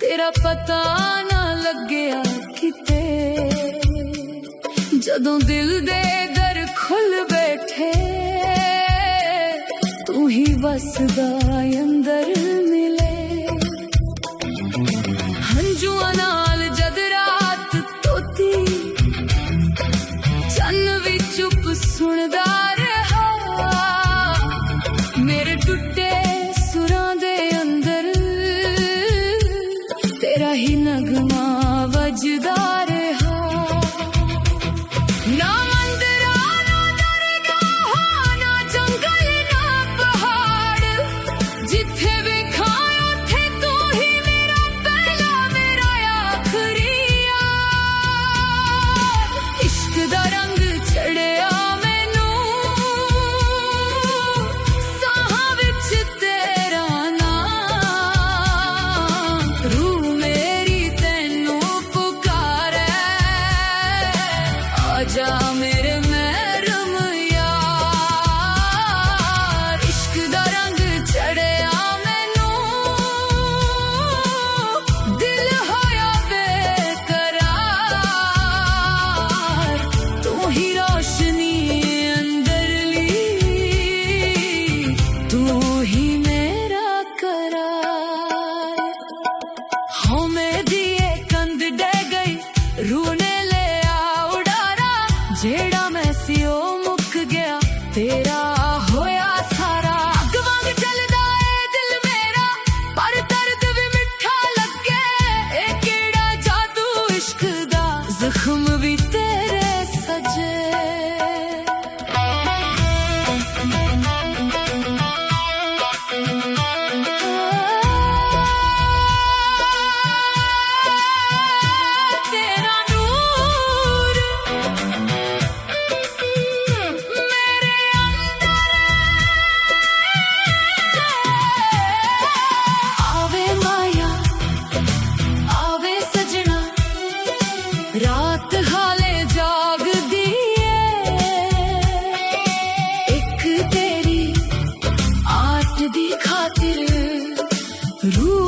तेरा पता ना लग्या किते जदों दिल दे दर खुल बैठे तू ही वसदा अंदर मिले हंजुआं नाल जद रात तोती चन्न भी चुप सुनदा रहा मेरे टुटे सुरां दे अंदर तेरा ही नगमा वजदा रहा ना मंदिरा ना दरगाह ना जंगल ना पहाड़ जिथे वेखा उथे तू ही मेरा पहला मेरा आखरी यार इश्क दा रंग चढ़िया मैनू साहां विच तेरा नाम रूह मेरी तैनू पुकारे आजा मेरे महरम यार इश्क दा रंग चढ़िया मैनू दिल होया बेकरार तू ही रोशनी अंदरली तू ही मेरा करार हाँ मैं दिए कंध डे गई रूह ने ले आ उड़ारा जेड़ा मैं सी ओ मुक गया तेरा होया सारा अग वांग चलदा ए दिल मेरा पर दर्द भी मिठा लगे ए केड़ा जादू इश्क दा जख्म भी तेरे सजे तेरा नूर मेरे आवे माया आवे सजना रात हाले जाग दिए एक तेरी आट दी खातिर रूह